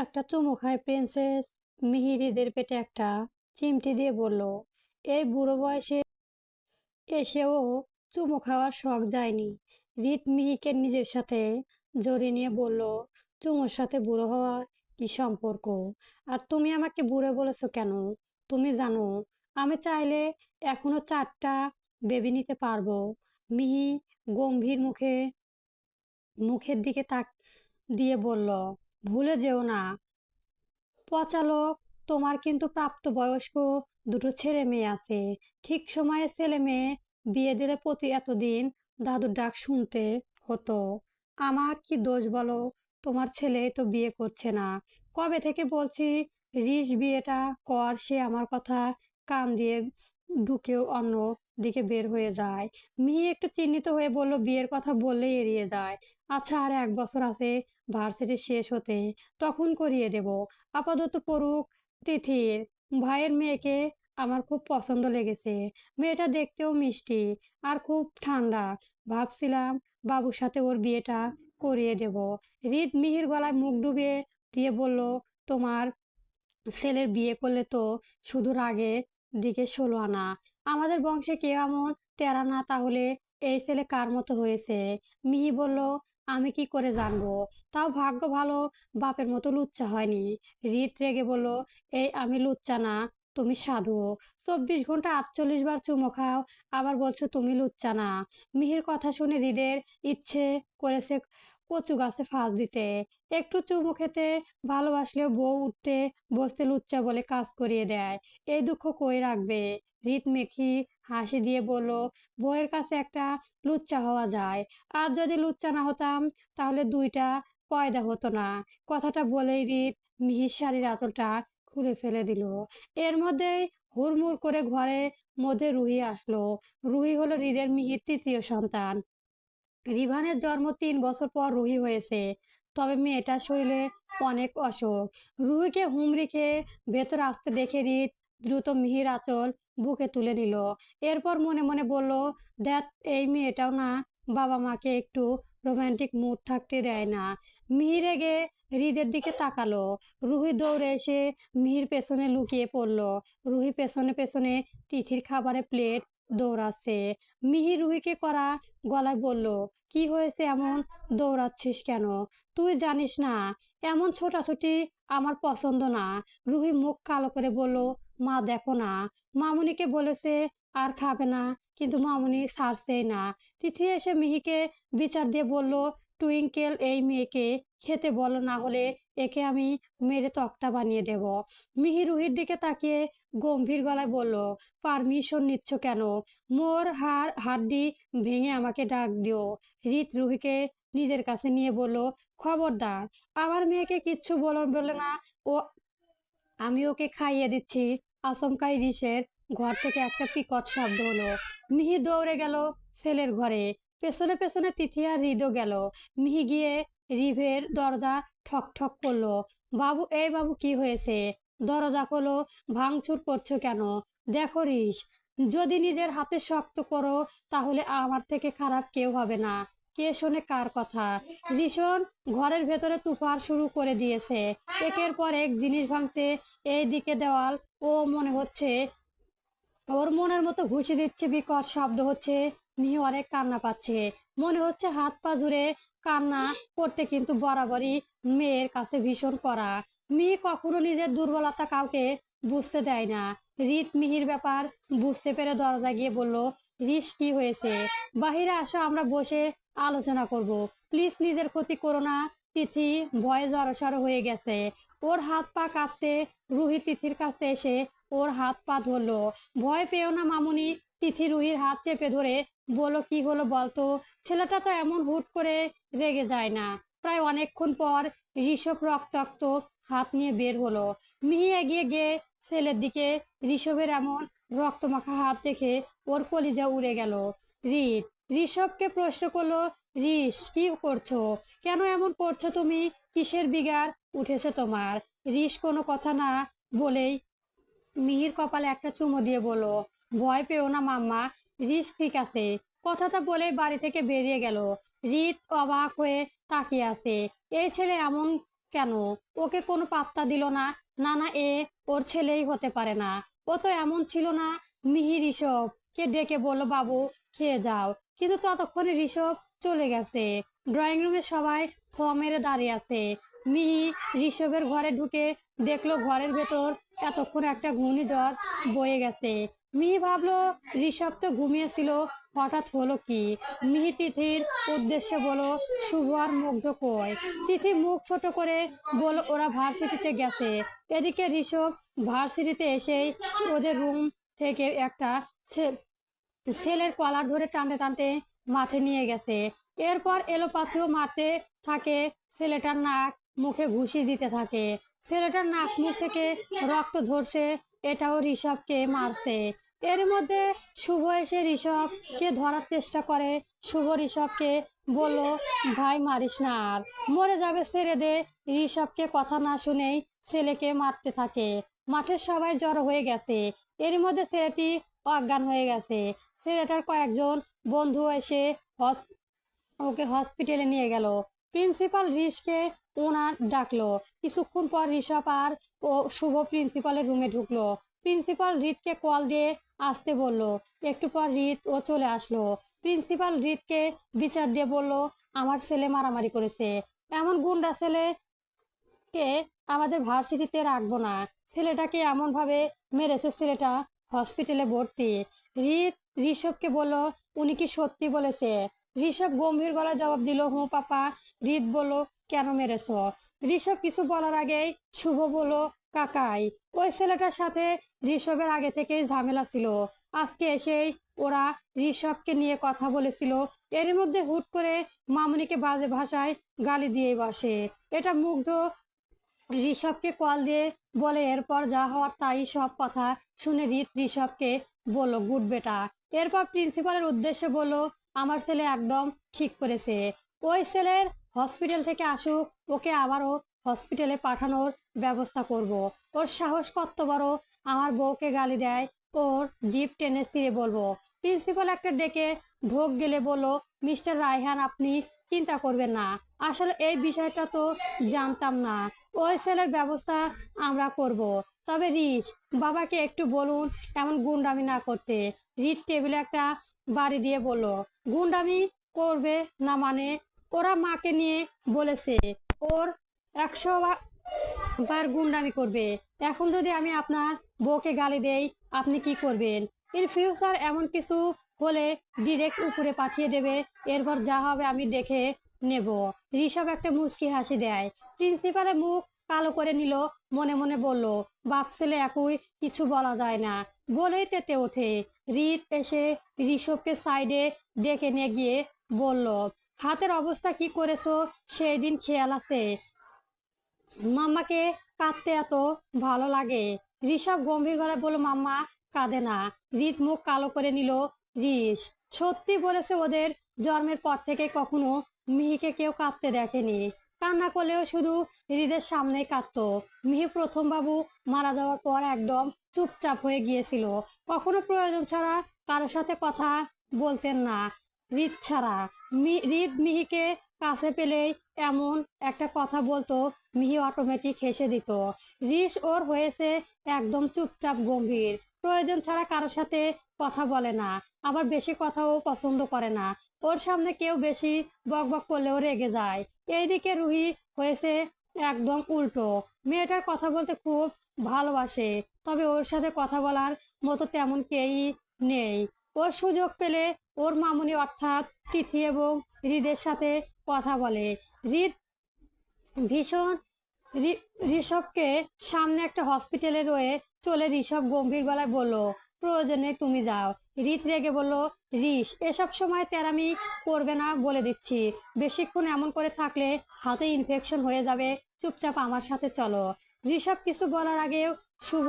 একটা চুমু খায় প্রিন্সেস। মিহি হৃদের পেটে একটা চিমটি দিয়ে বলল, এই বুড়ো বয়সে এসেও চুমু খাওয়ার শখ যায়নি। হৃদ মিহিকে নিজের সাথে জড়িয়ে নিয়ে বলল, চুমুর সাথে বুড়ো হওয়ার কি সম্পর্ক? আর তুমি আমাকে বুড়ো বলেছো কেন? তুমি জানো আমি চাইলে এখনো 4টা বেবি নিতে পারবো। মিহি গম্ভীর মুখের দিকে তাক দিয়ে বলল, ভুলে যেও না পচা লোক, তোমার কিন্তু প্রাপ্তবয়স্ক দুটো ছেলে মেয়ে আছে। ঠিক সময়ে ছেলে মেয়ে বিয়ে দিলে প্রতি এতদিন দাদুর ডাক শুনতে হতো। আমার কি দোষ বলো? তোমার ছেলে তো বিয়ে করছে না। কবে থেকে বলছি রিস বিয়েটা কর, সে আমার কথা কান দিয়ে ঢুকেও অন্য দিকে বের হয়ে যায়। মেয়ে একটু চিন্তিত হয়ে বলল, বিয়ের কথা বললেই এড়িয়ে যায়। আচ্ছা, আর 1 বছর আছে ভার্সিটি শেষ হতে, তখন করিয়ে দেব। আপাতত পড়ুক। তিথির ভাইয়ের মেয়েকে আমার খুব পছন্দ লেগেছে। মেয়েটা দেখতেও মিষ্টি আর খুব ঠান্ডা। ভাবছিলাম বাবুর সাথে ওর বিয়েটা করিয়ে দেব। হৃদ মিহির গলায় মুখ ডুবিয়ে দিয়ে বলল, তোমার ছেলের বিয়ে করলে তো শুধু রাগে দিকে 16 আনা। আমাদের বংশে কেউ এমন তেরা না, তাহলে এই ছেলে কার মতো হয়েছে? মিহি বলল, আমি কি করে জানবো? তাও ভাগ্য ভালো বাপের মতো লুচ্চা হয়নি। হৃদ রেগে বলল, এই আমি লুচ্চা না, তুমি সাধু। 24 ঘন্টা 48 বার চুমো খাও, আবার বলছো তুমি লুচ্চা না। মিহির কথা শুনে হৃদের ইচ্ছে করেছে কচু গাছে ফাঁস দিতে। একটু চুমু খেতে ভালোবাসলেও বউ উঠতে বসতে লুচ্চা বলে কাজ করিয়ে দেয়। এই দুঃখ কই রাখবে? হৃদ মেখি হাসি দিয়ে বলল, বউয়ের কাছে একটা লুচ্চা হওয়া যায়। আর যদি লুচ্চা না হতাম তাহলে 2টা পয়দা হতো না। কথাটা বলেই হৃদ মিহির শাড়ির আঁচলটা খুলে ফেলে দিল। এর মধ্যেই হুড়মুড় করে ঘরে মধ্যে রুহি আসলো। রুহি হলো হৃদের মিহির তৃতীয় সন্তান। রিভানের জন্ম 3 বছর পর রুহি হয়েছে। তবে মেয়েটার শরীরে অনেক অসুখ। রুহিকে হুমড়ি খেয়ে ভেতর আসতে দেখে হৃদ দ্রুত মিহির আঁচল বুকে তুলে নিল। এরপর মনে মনে বলল, দেখ, এই মেয়েটাও না বাবা মাকে একটু রোমান্টিক মুড থাকতে দেয় না। মিহি রেগে হৃদের দিকে তাকালো। রুহি দৌড়ে এসে মিহির পেছনে লুকিয়ে পড়ল। রুহি পেছনে পেছনে তিথির খাবারের প্লেট দৌড়াচ্ছে। মিহি রুহিকে করা গলায় বলল, কি হয়েছে, এমন দৌড়াচ্ছিস কেন? তুই জানিস না এমন ছোটাছুটি আমার পছন্দ না। রুহি মুখ কালো করে বলল, মা দেখো না, মামুনিকে বলেছে আর খাবে না, কিন্তু মামুনি ছাড়ছেই না। তিথি এসে মিহিকে বিচার দিয়ে বলল, টুইঙ্কেল, এই মেয়েকে খেতে বলো, না হলে একে আমি মেরে তক্তা বানিয়ে দেব। মিহি রুহির দিকে তাকিয়ে গম্ভীর গলায় বলল, পারমিশন নিচ্ছ কেন? মোর হাড্ডি ভেঙে আমাকে ডাক দিও। হৃদ রুহিকে নিজের কাছে নিয়ে বলল, খবরদার আমার মেয়েকে কিচ্ছু বলে না। ও আমি ওকে খাইয়ে দিচ্ছি। আচমকাই রিসের ঘর থেকে একটা বিকট শব্দ হলো। মিহি দৌড়ে গেল ছেলের ঘরে। পেছনে পেছনে তিথি আর হৃদও গেল। মিহি গিয়ে রিভের দরজা ঠক ঠক করলো। বাবু, এই বাবু, কি হয়েছে? দরজা খোলো, ভাঙচুর করছো কেন? দেখো রিস, যদি নিজের হাতে শক্ত করো তাহলে আমার থেকে খারাপ কেউ হবে না। কে শোনে কার কথা? রিসন ঘরের ভেতরে তুফার শুরু করে দিয়েছে। একের পর এক জিনিস ভাঙছে। এই দিকে দেওয়াল, ও মনে হচ্ছে ওর মনের মতো ঘুষি দিচ্ছে। বিকট শব্দ হচ্ছে। মিহি অনেক কান্না পাচ্ছে। মনে হচ্ছে হাত পা জুড়ে কান্না করতে, কিন্তু বরাবরই মেয়ের কাছে ভীষণ কড়া। মিহি কখনো নিজের দুর্বলতা কাউকে বুঝতে দেয় না। হৃদ মিহির ব্যাপার বুঝতে পেরে দরজা গিয়ে বলল, রিস, কি হয়েছে? বাহিরে আসো, আমরা বসে আলোচনা করব। প্লিজ নিজের ক্ষতি করো না। তিথি ভয়ে জড়সড় হয়ে গেছে। ওর হাত পা কাঁপছে। রুহি তিথির কাছে এসে ওর হাত পা ধরলো। ভয় পেও না মামুনি। তিথি রুহির হাত চেপে ধরে বলল, কি হলো বলতো? ছেলেটা তো এমন হুট করে রেগে যায় না। প্রায় অনেকক্ষণ পর ঋষভ রক্তাক্ত হাত নিয়ে বের হলো। মিহি এগিয়ে গিয়ে ছেলের দিকে। ঋষভের এমন রক্তমাখা হাত দেখে ওর কলিজা উড়ে গেল। রিত ঋষভকে প্রশ্ন করলো, রিস, কি করছো? কেন এমন করছো তুমি? কিসের বিগার উঠেছে তোমার? রিস কোনো কথা না বলেই মিহির কপালে একটা চুমু দিয়ে বলল, ভয় পেও না মাম্মা, রিস ঠিক আছে। কথাটা বলে বাড়ি থেকে বেরিয়ে গেল। রিত অবাক হয়ে তাকিয়ে আছে। এই ছেলে এমন কেন? ওকে কোনো পাত্তা দিল না। না না, এ ওর ছেলেই হতে পারে না। ও তো এমন ছিল না। মিহি ঋষভকে ডেকে বলল, বাবু খেয়ে যাও। কিন্তু ততক্ষণে ঋষভ চলে গেছে। ড্রয়িং রুমে সবাই থ মেরে দাঁড়িয়ে আছে। মিহি ঋষভের ঘরে ঢুকে দেখলো ঘরের ভেতর এতক্ষণ একটা ঘূর্ণিঝড় বয়ে গেছে। মিহি ভাবলো ঋষভ তো ঘুমিয়েছিল, হঠাৎ হলো কি? মিহি তিথির উদ্দেশ্যে বলো, শুভ আর মুগ্ধ কই? তিথি মুখ ছোট করে বলল, ওরা ভার্সিটিতে গেছে। এদিকে ঋষভ ভার্সিটিতে এসেই ওদের রুম থেকে একটা ছেলের কলার ধরে টানতে টানতে মাঠে নিয়ে গেছে। এরপর এলোপাথিও মারতে থাকে। ছেলেটার নাক মুখে ঘুষি দিতে থাকে। ছেলেটার নাক মুখ থেকে রক্ত ঝরছে। এটাও ঋষভকে মারছে। এর মধ্যে শুভ এসে ঋষভকে ধরার চেষ্টা করে। শুভ ঋষভকে বলল, ভাই মারিস না, আর মরে যাবে, ছেড়ে দে। ঋষভকে কথা না শুনেই ছেলেকে মারতে থাকে। মাঠের সবাই জড়ো হয়ে গেছে। এর মধ্যে ছেলেটি অজ্ঞান হয়ে গেছে। ছেলেটার কয়েকজন বন্ধু এসে ওকে হসপিটালে নিয়ে গেল। প্রিন্সিপাল ঋষকে ওনার ডাকলো। কিছুক্ষণ পর ঋষভ আর ও শুভ প্রিন্সিপালের রুমে ঢুকলো। প্রিন্সিপাল রিতকে কল দিয়ে আসতে বলল। একটু পর রিত ও চলে আসলো। প্রিন্সিপাল রিতকে বিচার দিয়ে বলল, আমার ছেলে মারামারি করেছে। এমন গুন্ডা ছেলে কে আমাদের ভার্সিটিতে রাখবো না। ছেলেটাকে এমন ভাবে মেরেছে, ছেলেটা হসপিটালে ভর্তি। রিত ঋষভকে বলল, উনি কি সত্যি বলেছে? ঋষভ গম্ভীর গলায় জবাব দিল, হুঁ পাপা। রিত বলল, কেন মেরেছ? ঋষভ কিছু বলার আগেই শুভ বলল, কাকাই, ওই ছেলেটার সাথে ঋষভের আগে থেকেই ঝামেলা ছিল। আজকে এসেই ওরা ঋষভকে নিয়ে কথা বলেছিল। এর মধ্যে হুট করে মামুনিকে বাজে ভাষায় গালি দিয়ে বসে। এটা মুগ্ধ ঋষভকে কল দিয়ে বলে। এরপর যা হওয়ার তাই সব কথা শুনে রিত ঋষভকে বলল, গুড বেটা। এরপর প্রিন্সিপালের উদ্দেশ্যে বলল, আমার ছেলে একদম ঠিক করেছে। ওই ছেলের হসপিটাল থেকে আসুক, ওকে আবারও হসপিটালে পাঠানোর ব্যবস্থা করব। ওর সাহস কত বড়, আমার বউকে গালি দেয়। ওর জিভ টেনে ছিঁড়ে বলবো। প্রিন্সিপাল একটা ডেকে ঢোক গেলে বলল, মিস্টার রায়হান, আপনি চিন্তা করবেন না। আসলে এই বিষয়টা তো জানতাম না। ওই ছেলের ব্যবস্থা আমরা করব। তবে বাবাকে একটু বলুন এমন গুন্ডামি না করতে। টেবিলে একটা বাড়ি দিয়ে বলল, গুন্ডামি করবে না মানে? ওরা মাকে নিয়ে বলেছে ওর 100 বার গুন্ডামি করবে। এখন যদি আমি আপনার বউকে গালি দেই, আপনি কি করবেন? ইন ফিউচার এমন কিছু হলে ডিরেক্ট উপরে পাঠিয়ে দেবে। এরপর যা হবে আমি দেখে নেব। ঋষভ একটা মুচকি হাসি দেয়। প্রিন্সিপালের মুখ কালো করে নিল। মনে মনে বলল, বাপ ছেলে একই, কিছু বলা যায় না। বলেই তেতে ওঠে। রিত এসে ঋষভকে সাইডে ডেকে নিয়ে গিয়ে বলল, হাতের অবস্থা কি করেছো সেই দিন খেয়াল আছে? মাম্মাকে কাঁদতে এত ভালো লাগে? ঋষভ গম্ভীর গলায় বলল, মাম্মা কাঁদে না। রিত মুখ কালো করে নিল। ঋষ সত্যি বলেছে, ওদের জন্মের পর থেকে কখনো মিহিকে কেউ কাঁদতে দেখেনি। কান্না করলেও শুধু হৃদের সামনেই কাঁদতো। মিহি প্রথম বাবু মারা যাওয়ার পর একদম চুপচাপ হয়ে গিয়েছিল। কখনো প্রয়োজন ছাড়া কারোর সাথে কথা বলতেন না, হৃদ ছাড়া। হৃদ মিহিকে কাছে পেলেই এমন একটা কথা বলতো, মিহি অটোমেটিক হেসে দিত। রিস ওর হয়েছে একদম চুপচাপ গম্ভীর। প্রয়োজন ছাড়া কারোর সাথে কথা বলে না, আবার বেশি কথাও পছন্দ করে না। ওর সামনে কেউ বেশি বকবক করলেও রেগে যায়। এইদিকে রুহি হয়েছে একদম উল্টো। মেয়েটার কথা বলতে খুব ভালোবাসে, তবে ওর সাথে কথা বলার মতো তেমন কেউই নেই। ওর সুযোগ পেলে ওর মামুনি অর্থাৎ তিথি এবং হৃদের সাথে কথা বলে। হৃদ ভীষণ ঋষভকে সামনে একটা হসপিটালে রয়ে চলে ঋষভ গম্ভীর গলায় বলল, প্রয়োজনে তুমি যাও। রিত রেগে বলল, এসব সময় তেরামি করবে না বলে দিচ্ছি। বেশিক্ষণ এমন করে থাকলে হাতে ইনফেকশন হয়ে যাবে। চুপচাপ আমার সাথে চলো। ঋষভ কিছু বলার আগেও শুভ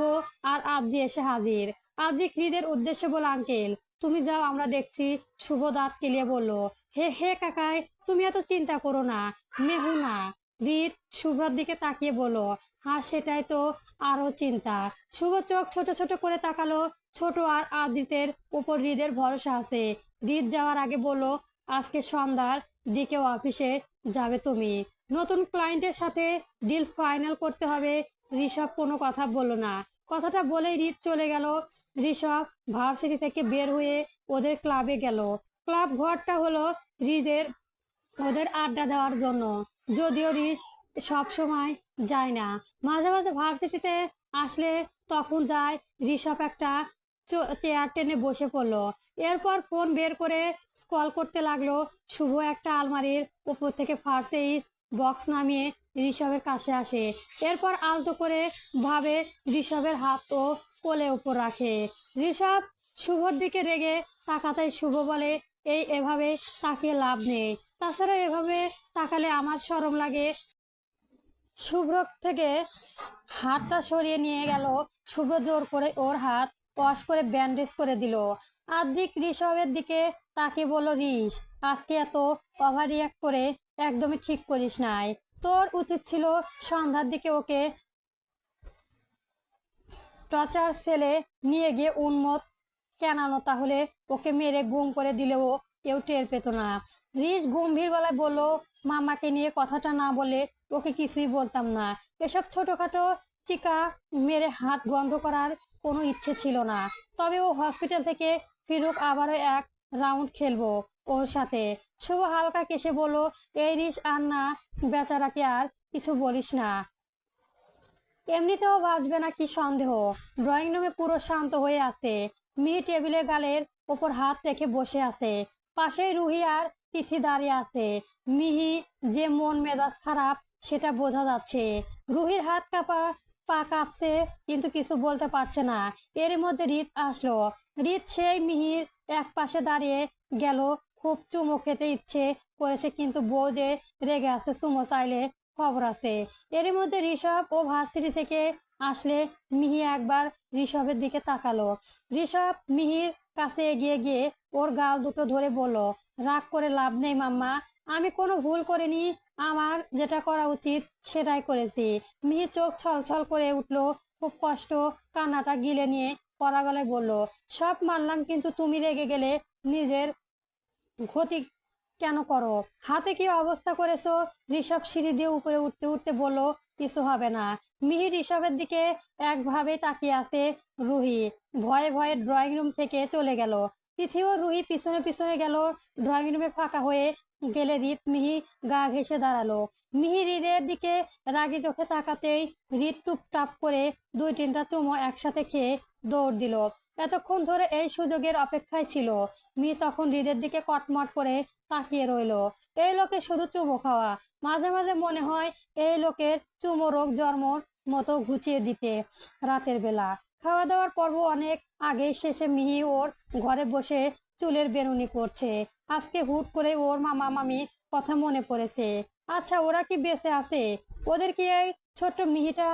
আর আদ্রি এসে হাজির। আদ্রি হৃদের উদ্দেশ্যে বলল, আঙ্কেল তুমি যাও, আমরা দেখছি। শুভ দাঁত কেলিয়ে বলল, হে হে কাকাই, তুমি এত চিন্তা করো না, মেহু না। হৃদ শুভ্রার দিকে তাকিয়ে বলল, হ্যাঁ সেটাই তো আরো চিন্তা। শুভ চোখ ছোট ছোট করে তাকালো। ছোট আর আদিতের উপর হৃদের ভরসা আছে। হৃদ যাওয়ার আগে বলল, আজকে সন্ধ্যার দিকে অফিসে যাবে তুমি। নতুন ক্লায়েন্টের সাথে ডিল ফাইনাল করতে হবে। ঋষভ কোনো কথা বলল না। কথাটা বলেই রিত চলে গেল। ঋষভ ভার্সিটি থেকে বের হয়ে ওদের ক্লাবে গেল। ক্লাব ঘরটা হলো হৃদের ওদের আড্ডা দেওয়ার জন্য। যদিও রিস সব সময় যায় না, মাঝে মাঝে ভার্সিটিতে আসলে তখন যায়। ঋষভ একটা চেয়ার টেনে বসে পড়লো। এরপর ফোন বের করে কল করতে লাগলো। শুভ একটা আলমারির উপর থেকে ফার্স্ট এইড বক্স নামিয়ে ঋষভের কাছে আসে। এরপর আলতো করে ভাবে ঋষভের হাত ও কোলে উপর রাখে। ঋষভ শুভর দিকে রেগে তাকাতেই শুভ বলে, এভাবে তাকিয়ে লাভ নেই। তাছাড়া এভাবে তাকালে আমার শরম লাগে। শুভ্র থেকে হাতটা সরিয়ে নিয়ে গেল। শুভ্র জোর করে ওর হাত ওয়াশ করে ব্যান্ডেজ করে দিল। আদ্রিক ঋষভের দিকে তাকিয়ে বলল, ঋষ, আজকে এত ওভার রিয়াক্ট করে একদমই ঠিক করিস নাই। তোর উচিত ছিল সন্ধ্যার দিকে ওকে টর্চার সেলে নিয়ে গিয়ে উন্মত্ত কেনানো, তাহলে ওকে মেরে গুম করে দিলেও কেউ টের পেত না। রিস গম্ভীর গলায় বলল, মামাকে নিয়ে কথাটা না বলে ওকে কিছুই বলতাম না। এসব ছোটখাটো চিকা মেরে হাত বন্ধ করার কোনো ইচ্ছে ছিল না। তবে ও হসপিটাল থেকে ফিরুক, আবারও এক রাউন্ড খেলবো ওর সাথে। শুভ হালকা কেসে বলল, এই রিস আর না, বেচারাকে আর কিছু বলিস না, এমনিতেও বাঁচবে না কি সন্দেহ। ড্রয়িং রুমে পুরো শান্ত হয়ে আছে। মিহি টেবিলে গালের ওপর হাত রেখে বসে আছে। পাশেই রুহি আর তিথি দাঁড়িয়ে আছে। মিহি যে মন মেজাজ খারাপ সেটা বোঝা যাচ্ছে। রুহির হাত কাঁপা, পা কাঁপছে, কিন্তু কিছু বলতে পারছে না। এর মধ্যে রিত আসলো। রিত সেই মিহির এক পাশে দাঁড়িয়ে গেল। খুব চুমো খেতে ইচ্ছে করেছে, কিন্তু বউ যে রেগে আছে, চুমো চাইলে খবর আছে। এর মধ্যে ঋষভ ও ভার্সিটি থেকে আসলে মিহি একবার ঋষভের দিকে তাকালো। ঋষভ মিহির কাছে এগিয়ে গিয়ে ওর গাল দুটো ধরে বলল, রাগ করে লাভ নেই মাম্মা, আমি কোনো ভুল করিনি, আমার যেটা করা উচিত সেটাই করেছি। মিহি চোখ ছলছল করে উঠলো। খুব কষ্ট কান্নাটা গিলে নিয়ে কড়া গলায় বলল, সব মানলাম, কিন্তু তুমি রেগে গেলে নিজের ক্ষতি কেন করো? হাতে কি অবস্থা করেছো? ঋষভ সিঁড়ি দিয়ে উপরে উঠতে উঠতে বলল, কিছু হবে না। মিহির ঋষভের দিকে একভাবে তাকিয়ে আছে। রুহি ভয়ে ভয়ে ড্রয়িং রুম থেকে চলে গেল। তিথি ও রুহি পিছনে পিছনে গেল। ড্রয়িং রুমে ফাঁকা হয়ে গেলে রিত মিহি গা ঘেঁষে দাঁড়ালো। মিহি হৃদের দিকে রাগি চোখে তাকাতেই হৃদ টুপটাপ করে দুই তিনটা চুমো একসাথে খেয়ে দৌড় দিল। এতক্ষণ ধরে এই সুযোগের অপেক্ষায় ছিল। মিহি তখন হৃদের দিকে কটমট করে তাকিয়ে রইল। এই লোকের শুধু চুমো খাওয়া। মাঝে মাঝে মনে হয় এই লোকের চুমো রোগ জন্মর মতো ঘুচিয়ে দিতে। রাতের বেলা খাওয়া দাওয়ার পর্ব অনেক আগেই শেষে মিহি ওর ঘরে বসে চুলের বেনুনি করছে। আজকে হুট করে ওর মামা মামি কথা মনে পড়েছে। আচ্ছা, ওরা কি বেঁচে আছে? ওদের কি এই ছোট্ট মিহিটা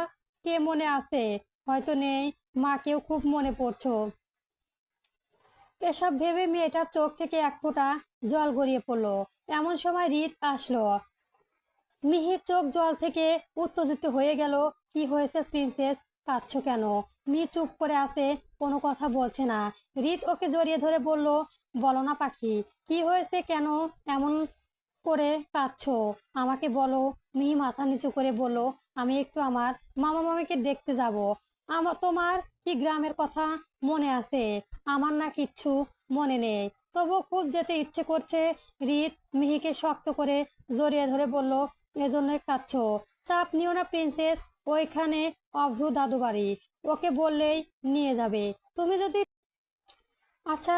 কে মনে আছে? হয়তো নেই। মাকেও খুব মনে পড়ছো। এসব ভেবে মেয়েটার চোখ থেকে এক ফোঁটা জল গড়িয়ে পড়লো। এমন সময় রিত আসলো। মিহির চোখ জল থেকে উত্তেজিত হয়ে গেল। কি হয়েছে প্রিন্সেস, কাঁদছো কেন? মিহি চুপ করে আছে, কোনো কথা বলছে না। রিত ওকে জড়িয়ে ধরে বলল, বলো না পাখি, কি হয়েছে, কেন এমন করে কাঁদছো? আমাকে বলো। মিহি মাথা নিচু করে বলল, আমি একটু আমার মামা মামিকে দেখতে যাব। তোমার কি গ্রামের কথা মনে আছে? আমার না কিচ্ছু মনে নেই, তবুও খুব যেতে ইচ্ছে করছে। রিত মিহিকে শক্ত করে জড়িয়ে ধরে বলল, এজন্যই কাঁদছো? চাপ নিও না প্রিন্সেস, ওইখানে অভ্রু দাদু বাড়ি, ওকে বললেই নিয়ে যাবে। তুমি যদি আচ্ছা।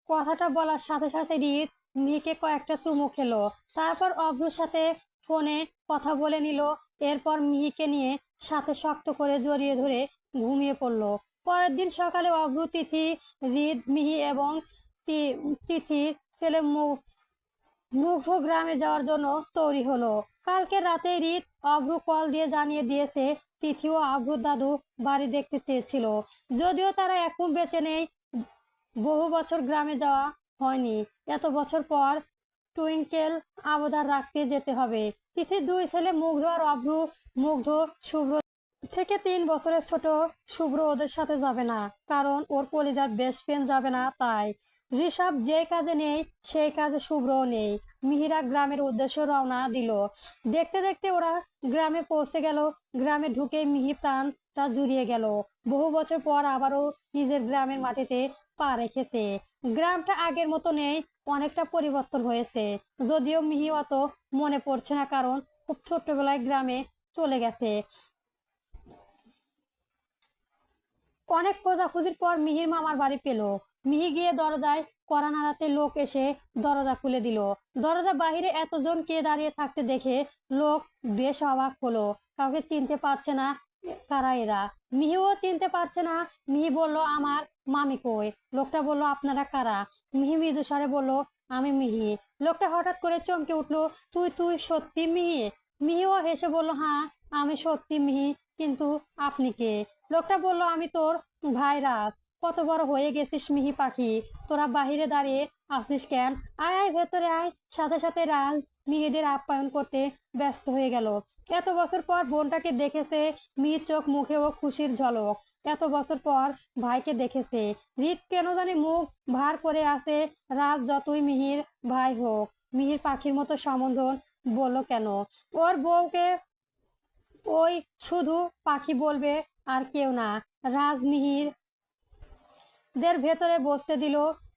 কথাটা বলার সাথে সাথে রিত মিহিকে কয়েকটা চুমু খেলো। তারপর অভ্রুর সাথে ফোনে কথা বলে নিল। এরপর মিহিকে নিয়ে সাথে শক্ত করে জড়িয়ে ধরে ঘুমিয়ে পড়লো। পরের দিন সকালে অভ্রু, তিথি, রিত, মিহি এবং তিথির ছেলে মুগ্ধ গ্রামে যাওয়ার জন্য তৈরি হলো। কালকে রাতে রিত অভ্রু কল দিয়ে জানিয়ে দিয়েছে তিথি ও অভ্রুর দাদু বাড়ি দেখতে চেয়েছিল। যদিও তারা এখন বেঁচে নেই, বহু বছর গ্রামে যাওয়া হয়নি, এত বছর পর টুইঙ্কেল আবদার রাখতে যেতে হবে। তিথির দুই ছেলে মুগ্ধ আর অভ্রু। মুগ্ধ শুভ্র থেকে 3 বছরের ছোট। শুভ্র ওদের সাথে যাবে না, কারণ ওর কলিজার বেস্ট ফ্রেন্ড যাবে না, তাই। ঋষভ যে কাজে নেই সেই কাজে শুভ্রও নেই। মিহিরা গ্রামের উদ্দেশ্যে রওনা দিল। দেখতে দেখতে ওরা গ্রামে পৌঁছে গেল। গ্রামে ঢুকে মিহি প্রাণটা জুড়িয়ে গেল। বহু বছর পর আবারও নিজের গ্রামের মাটিতে পা রেখেছে। গ্রামটা আগের মতো নেই, অনেকটা পরিবর্তন হয়েছে। যদিও মিহি অত মনে পড়ছে না, কারণ খুব ছোট্টবেলায় গ্রামে চলে গেছে। অনেক খোঁজাখুঁজির পর মিহির মামার বাড়ি পেল। মিহি গিয়ে দরজায় কড়া নাড়াতে লোক এসে দরজা খুলে দিল। দরজা বাহিরে এতজন কে দাঁড়িয়ে থাকতে দেখে লোক বেশ অবাক হলো। কাউকে চিনতে পারছে না, কারা এরা। মিহিও চিনতে পারছে না। মিহি বলল, আমার মামি কই? লোকটা বলল, আপনারা কারা? মিহি মৃদু স্বরে বলল, আমি মিহি। লোকটা হঠাৎ করে চমকে উঠলো, তুই তুই সত্যি মিহি? মিহিও হেসে বলল, হ্যাঁ আমি সত্যি মিহি, কিন্তু আপনি কে? লোকটা বলল, আমি তোর ভাই রাজ। কত বড় হয়ে গেছিস মিহি পাখি, তোরা বাহিরে দাঁড়িয়ে আছিস কেন? আয় আয় ভেতরে আয়। সাথে সাথে রাজ মিহিদের আপ্যায়ন করতে ব্যস্ত হয়ে গেল। এত বছর পর বোনটাকে দেখেছে। মিহির চোখ মুখেও খুশির ঝলক। এত বছর পর ভাইকে দেখেছে। হৃদ কেন জানি মুখ ভার করে আছে। রাজ যতই মিহির ভাই হোক, মিহির পাখির মতো সম্বোধন বলল কেন? ওর বউকে ওই শুধু পাখি বলবে, আর কেউ না। রাজমিহির দের ভেতরে বসতে দিল।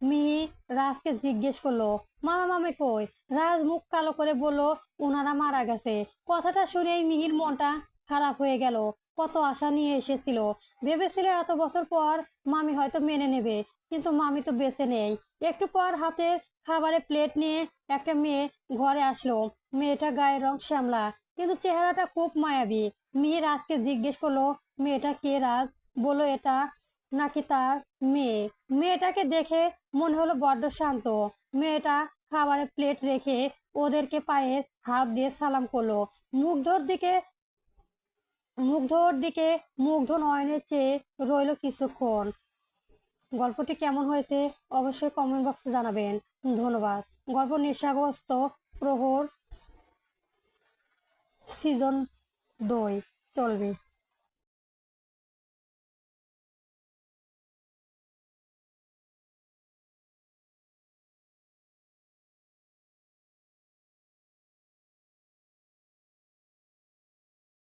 মিহি রাজকে জিজ্ঞেস করলো, মামা মামি কই? রাজ মুখ কালো করে বলল, ওনারা মারা গেছে। কথাটা শুনেই মিহির মনটা খারাপ হয়ে গেল। কত আশা নিয়ে এসেছিল। ভেবেছিল এত বছর পর মামি হয়তো মেনে নেবে, কিন্তু মামি তো বেঁচে নেই। একটু পর হাতে খাবারের প্লেট নিয়ে একটা মেয়ে ঘরে আসলো। মেয়েটা গায়ের রং শ্যামলা, কিন্তু চেহারাটা খুব মায়াবী। মিহি রাজকে জিজ্ঞেস করলো, মেয়েটা কে? রাজ বলল, এটা নাকি তার মেয়ে। মেয়েটাকে দেখে মনে হলো বড্ড শান্ত। মেয়েটা খাবারের প্লেট রেখে ওদেরকে পায়ে হাত দিয়ে সালাম করলো। মুগ্ধর দিকে মুগ্ধর দিকে মুগ্ধ নয়নে চেয়ে রইল কিছুক্ষণ। গল্পটি কেমন হয়েছে অবশ্যই কমেন্ট বক্সে জানাবেন। ধন্যবাদ। গল্প নেশাগ্রস্ত প্রহর সিজন 2 চলবে।